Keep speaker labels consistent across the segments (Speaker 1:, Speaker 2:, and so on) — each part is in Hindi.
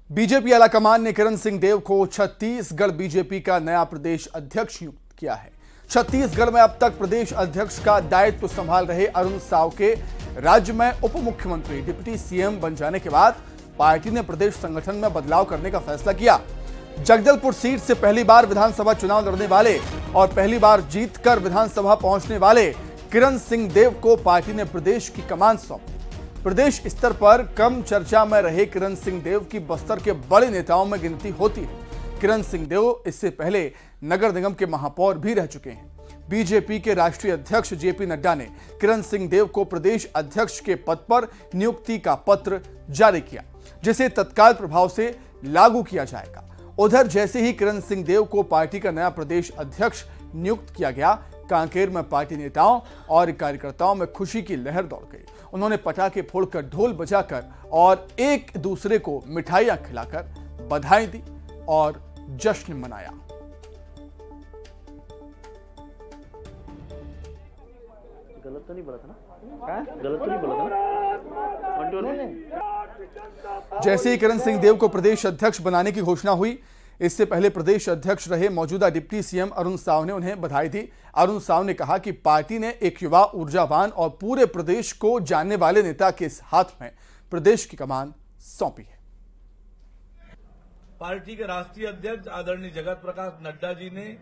Speaker 1: बीजेपी आलाकमान ने किरण सिंह देव को छत्तीसगढ़ बीजेपी का नया प्रदेश अध्यक्ष नियुक्त किया है। छत्तीसगढ़ में अब तक प्रदेश अध्यक्ष का दायित्व संभाल रहे अरुण साव के राज्य में उप मुख्यमंत्री डिप्टी सीएम बन जाने के बाद पार्टी ने प्रदेश संगठन में बदलाव करने का फैसला किया। जगदलपुर सीट से पहली बार विधानसभा चुनाव लड़ने वाले और पहली बार जीतकर विधानसभा पहुंचने वाले किरण सिंह देव को पार्टी ने प्रदेश की कमान सौंपी। प्रदेश स्तर पर कम चर्चा में रहे किरण सिंह देव की बस्तर के बड़े नेताओं में गिनती होती है। किरण सिंह देव इससे पहले नगर निगम के महापौर भी रह चुके हैं। बीजेपी के राष्ट्रीय अध्यक्ष जेपी नड्डा ने किरण सिंह देव को प्रदेश अध्यक्ष के पद पर नियुक्ति का पत्र जारी किया, जिसे तत्काल प्रभाव से लागू किया जाएगा। उधर जैसे ही किरण सिंह देव को पार्टी का नया प्रदेश अध्यक्ष नियुक्त किया गया, कांकेर में पार्टी नेताओं और कार्यकर्ताओं में खुशी की लहर दौड़ गई। उन्होंने पटाखे फोड़कर, ढोल बजाकर और एक दूसरे को मिठाइयां खिलाकर बधाई दी और जश्न मनाया।
Speaker 2: गलत तो नहीं बोला था ना? गलत तो नहीं बोला था ना?
Speaker 1: जैसे ही किरण सिंह देव को प्रदेश अध्यक्ष बनाने की घोषणा हुई, इससे पहले प्रदेश अध्यक्ष रहे मौजूदा डिप्टी सीएम अरुण साव ने उन्हें बधाई दी। अरुण साव ने कहा कि पार्टी ने एक युवा, ऊर्जावान और पूरे प्रदेश को जानने वाले नेता के हाथ में प्रदेश की कमान सौंपी है।
Speaker 3: पार्टी के राष्ट्रीय अध्यक्ष आदरणीय जगत प्रकाश नड्डा जी ने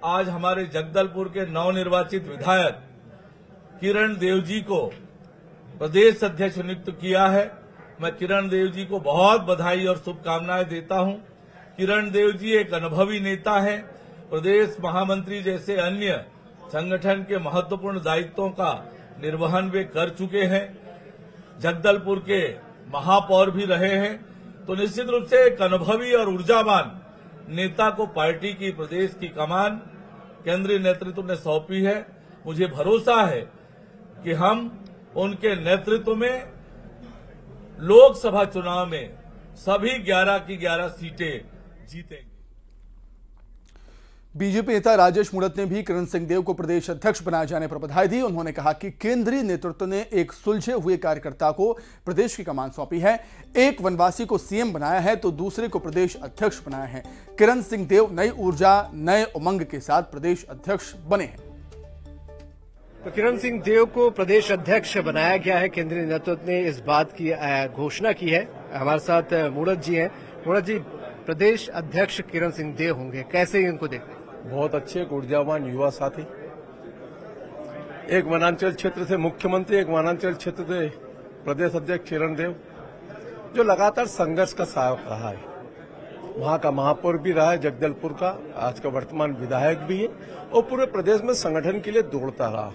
Speaker 3: आज हमारे जगदलपुर के नवनिर्वाचित विधायक किरण देव जी को प्रदेश अध्यक्ष नियुक्त किया है। मैं किरण देव जी को बहुत बधाई और शुभकामनाएं देता हूं। किरण देव जी एक अनुभवी नेता है। प्रदेश महामंत्री जैसे अन्य संगठन के महत्वपूर्ण दायित्वों का निर्वहन वे कर चुके हैं। जगदलपुर के महापौर भी रहे हैं। तो निश्चित रूप से एक अनुभवी और ऊर्जावान नेता को पार्टी की प्रदेश की कमान केंद्रीय नेतृत्व ने सौंपी है। मुझे भरोसा है कि हम उनके नेतृत्व में लोकसभा चुनाव में सभी 11 की 11 सीटें जीतेंगे।
Speaker 1: बीजेपी नेता राजेश मूणत ने भी किरण सिंह देव को प्रदेश अध्यक्ष बनाए जाने पर बधाई दी। उन्होंने कहा कि केंद्रीय नेतृत्व ने एक सुलझे हुए कार्यकर्ता को प्रदेश की कमान सौंपी है। एक वनवासी को सीएम बनाया है तो दूसरे को प्रदेश अध्यक्ष बनाया है। किरण सिंह देव नई ऊर्जा, नए उमंग के साथ प्रदेश अध्यक्ष बने हैं।
Speaker 4: तो किरण सिंह देव को प्रदेश अध्यक्ष बनाया गया है। केंद्रीय नेतृत्व ने इस बात की घोषणा की है। हमारे साथ मूणत जी हैं। मूणत जी, प्रदेश अध्यक्ष किरण सिंह देव होंगे, कैसे इनको देखते हैं?
Speaker 5: बहुत अच्छे, ऊर्जावान युवा साथी, एक वनांचल क्षेत्र से मुख्यमंत्री, एक वनांचल क्षेत्र से प्रदेश अध्यक्ष किरण देव, जो लगातार संघर्ष का सहायक रहा है। वहां का महापौर भी रहा है जगदलपुर का, आज का वर्तमान विधायक भी है और पूरे प्रदेश में संगठन के लिए दौड़ता रहा।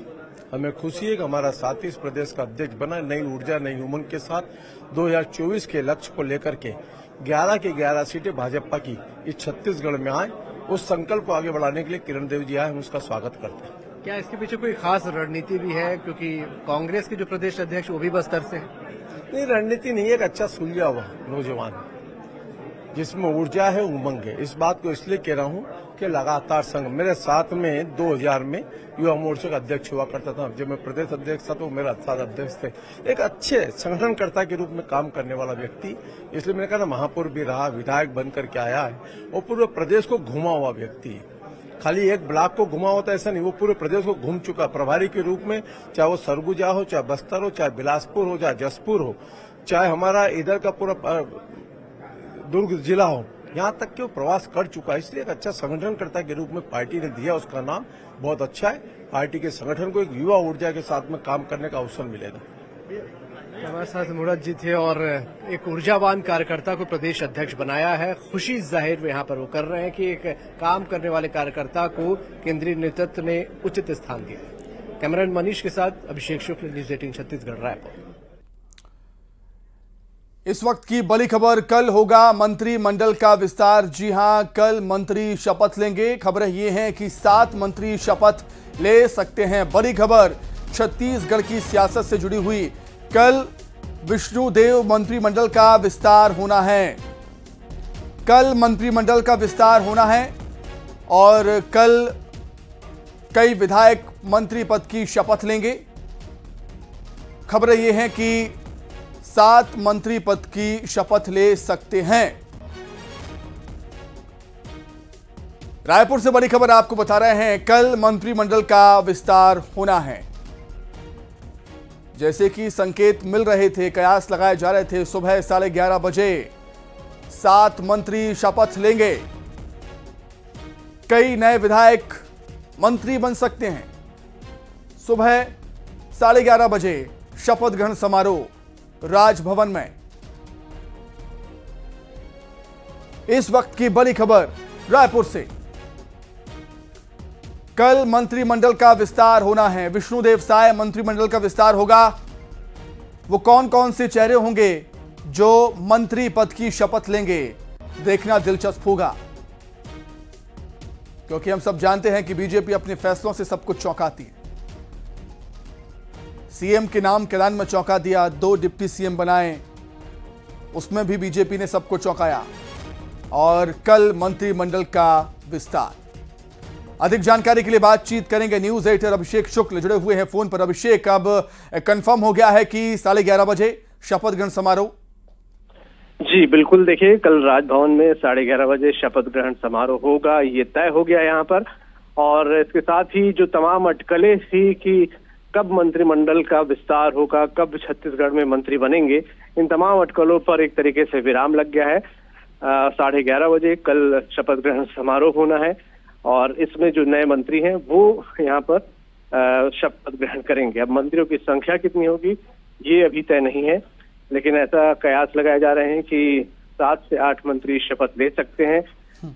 Speaker 5: हमें खुशी है कि हमारा साथी इस प्रदेश का अध्यक्ष बना। नई ऊर्जा, नई उमंग के साथ 2024 के लक्ष्य को लेकर के 11 की 11 सीटें भाजपा की इस छत्तीसगढ़ में आए, उस संकल्प को आगे बढ़ाने के लिए किरण देव जी आए, हम उसका स्वागत करते हैं।
Speaker 4: क्या इसके पीछे कोई खास रणनीति भी है, क्योंकि कांग्रेस के जो प्रदेश अध्यक्ष वो भी बस्तर से हैं?
Speaker 5: नहीं, रणनीति नहीं है। एक अच्छा सुलझा हुआ नौजवान जिसमें ऊर्जा है, उमंग है। इस बात को इसलिए कह रहा हूँ कि लगातार संघ मेरे साथ में 2000 में युवा मोर्चा का अध्यक्ष हुआ करता था। जब मैं प्रदेश अध्यक्ष था तो मेरा साथ अध्यक्ष थे। एक अच्छे संगठनकर्ता के रूप में काम करने वाला व्यक्ति, इसलिए मैंने कहा ना, महापौर भी रहा, विधायक बनकर के आया है और पूरे प्रदेश को घुमा हुआ व्यक्ति है। खाली एक ब्लॉक को घुमा होता ऐसा नहीं, वो पूरे प्रदेश को घूम चुका प्रभारी के रूप में। चाहे वो सरगुजा हो, चाहे बस्तर हो, चाहे बिलासपुर हो, चाहे जसपुर हो, चाहे हमारा इधर का पूरा दुर्ग जिला हो, यहाँ तक कि वो प्रवास कर चुका है। इसलिए एक अच्छा संगठनकर्ता के रूप में पार्टी ने दिया, उसका नाम बहुत अच्छा है। पार्टी के संगठन को एक युवा ऊर्जा के साथ में काम करने का अवसर मिलेगा।
Speaker 4: हमारे साथ मूणत जी थे और एक ऊर्जावान कार्यकर्ता को प्रदेश अध्यक्ष बनाया है। खुशी जाहिर वो यहाँ पर वो कर रहे हैं कि एक काम करने वाले कार्यकर्ता को केंद्रीय नेतृत्व ने उचित स्थान दिया। कैमरामैन मनीष के साथ अभिषेक शुक्ल, न्यूज 18 छत्तीसगढ़, रायपुर।
Speaker 1: इस वक्त की बड़ी खबर, कल होगा मंत्रिमंडल का विस्तार। जी हां, कल मंत्री शपथ लेंगे। खबरें ये हैं कि 7 मंत्री शपथ ले सकते हैं। बड़ी खबर छत्तीसगढ़ की सियासत से जुड़ी हुई, कल विष्णुदेव मंत्रिमंडल का विस्तार होना है। कल मंत्रिमंडल का विस्तार होना है और कल कई विधायक मंत्री पद की शपथ लेंगे। खबरें ये हैं कि 7 मंत्री पद की शपथ ले सकते हैं। रायपुर से बड़ी खबर आपको बता रहे हैं, कल मंत्रिमंडल का विस्तार होना है। जैसे कि संकेत मिल रहे थे, कयास लगाए जा रहे थे, सुबह 11:30 बजे 7 मंत्री शपथ लेंगे। कई नए विधायक मंत्री बन सकते हैं। सुबह 11:30 बजे शपथ ग्रहण समारोह राजभवन में। इस वक्त की बड़ी खबर रायपुर से, कल मंत्रिमंडल का विस्तार होना है। विष्णुदेव साय मंत्रिमंडल का विस्तार होगा। वो कौन कौन से चेहरे होंगे जो मंत्री पद की शपथ लेंगे, देखना दिलचस्प होगा, क्योंकि हम सब जानते हैं कि बीजेपी अपने फैसलों से सब कुछ चौंकाती है। सीएम के नाम कैलान में चौंका दिया, 2 डिप्टी सीएम बनाए, उसमें भी बीजेपी ने सबको चौंकाया। और कल मंत्रिमंडल का विस्तार। अधिक जानकारी के लिए बातचीत करेंगे न्यूज एडिटर अभिषेक शुक्ल, जुड़े हुए हैं फोन पर। अभिषेक, अब कंफर्म हो गया है कि 11:30 बजे शपथ ग्रहण समारोह?
Speaker 6: जी बिल्कुल, देखिए कल राजभवन में 11:30 बजे शपथ ग्रहण समारोह होगा, ये तय हो गया यहाँ पर। और इसके साथ ही जो तमाम अटकलें थी कि कब मंत्रिमंडल का विस्तार होगा, कब छत्तीसगढ़ में मंत्री बनेंगे, इन तमाम अटकलों पर एक तरीके से विराम लग गया है। 11:30 बजे कल शपथ ग्रहण समारोह होना है और इसमें जो नए मंत्री हैं वो यहाँ पर शपथ ग्रहण करेंगे। अब मंत्रियों की संख्या कितनी होगी ये अभी तय नहीं है, लेकिन ऐसा कयास लगाए जा रहे हैं कि 7 से 8 मंत्री शपथ ले सकते हैं।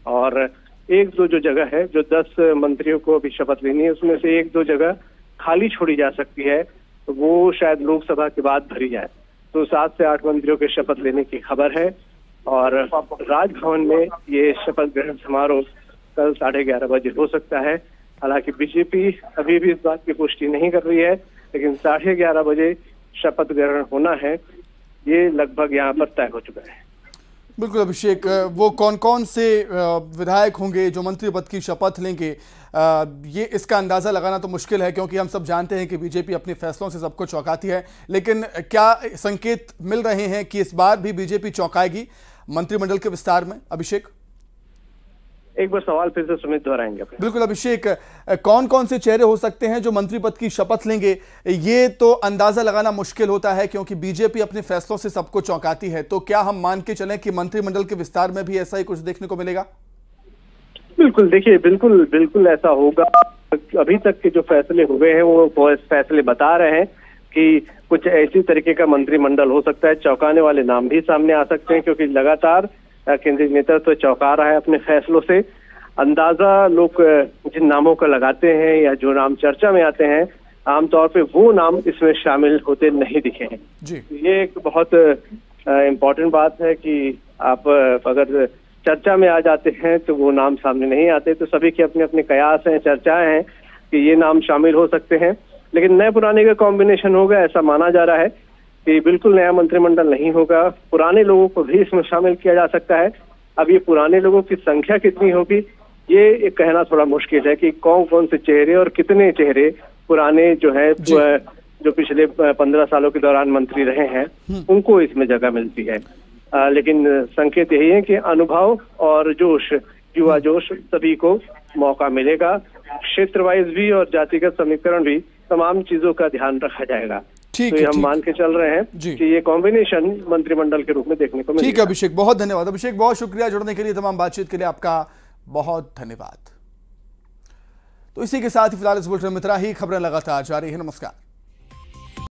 Speaker 6: और 1-2 जो जगह है, जो 10 मंत्रियों को अभी शपथ लेनी है, उसमें से 1-2 जगह खाली छोड़ी जा सकती है, तो वो शायद लोकसभा के बाद भरी जाए। तो 7 से 8 मंत्रियों के शपथ लेने की खबर है। और राजभवन में ये शपथ ग्रहण समारोह कल 11:30 बजे हो सकता है। हालांकि बीजेपी अभी भी इस बात की पुष्टि नहीं कर रही है, लेकिन 11:30 बजे शपथ ग्रहण होना है, ये लगभग यहाँ पर तय हो चुका है।
Speaker 1: बिल्कुल अभिषेक, वो कौन कौन से विधायक होंगे जो मंत्री पद की शपथ लेंगे, ये इसका अंदाजा लगाना तो मुश्किल है, क्योंकि हम सब जानते हैं कि बीजेपी अपने फैसलों से सबको चौंकाती है। लेकिन क्या संकेत मिल रहे हैं कि इस बार भी बीजेपी चौंकाएगी मंत्रिमंडल के विस्तार में? अभिषेक,
Speaker 6: एक बार सवाल फिर से सुमित दोहराएंगे?
Speaker 1: बिल्कुल अभिषेक, कौन कौन से चेहरे हो सकते हैं जो मंत्री पद की शपथ लेंगे, ये तो अंदाजा लगाना मुश्किल होता है, क्योंकि बीजेपी अपने फैसलों से सबको चौंकाती है। तो क्या हम मान के चलें कि मंत्रिमंडल के विस्तार में भी ऐसा ही कुछ देखने को मिलेगा?
Speaker 6: बिल्कुल, देखिए बिल्कुल ऐसा होगा। अभी तक के जो फैसले हुए हैं वो फैसले बता रहे हैं कि कुछ ऐसी तरीके का मंत्रिमंडल हो सकता है। चौंकाने वाले नाम भी सामने आ सकते हैं, क्योंकि लगातार केंद्रीय नेतृत्व चौंका रहा है अपने फैसलों से। अंदाजा लोग जिन नामों का लगाते हैं या जो नाम चर्चा में आते हैं, आमतौर पे वो नाम इसमें शामिल होते नहीं दिखे हैं जी। ये एक बहुत इम्पोर्टेंट बात है कि आप अगर चर्चा में आ जाते हैं तो वो नाम सामने नहीं आते। तो सभी के अपने अपने कयास हैं, चर्चाएं हैं कि ये नाम शामिल हो सकते हैं, लेकिन नए पुराने का कॉम्बिनेशन होगा ऐसा माना जा रहा है कि बिल्कुल नया मंत्रिमंडल नहीं होगा। पुराने लोगों को भी इसमें शामिल किया जा सकता है। अब ये पुराने लोगों की संख्या कितनी होगी ये कहना थोड़ा मुश्किल है कि कौन कौन से चेहरे और कितने चेहरे पुराने जो है जो पिछले 15 सालों के दौरान मंत्री रहे हैं उनको इसमें जगह मिलती है। लेकिन संकेत यही है कि अनुभव और जोश, युवा जोश, सभी को मौका मिलेगा। क्षेत्र वाइज भी और जातिगत समीकरण भी, तमाम चीजों का ध्यान रखा जाएगा। तो ये हम मान के चल रहे हैं कि ये कॉम्बिनेशन मंत्रिमंडल के रूप में देखने को मिलेगा। ठीक
Speaker 1: है अभिषेक, बहुत धन्यवाद। अभिषेक, बहुत शुक्रिया जुड़ने के लिए, तमाम बातचीत के लिए आपका बहुत धन्यवाद। तो इसी के साथ ही फिलहाल इस बुलेटिन में इतना ही। खबरें लगातार जारी है। नमस्कार।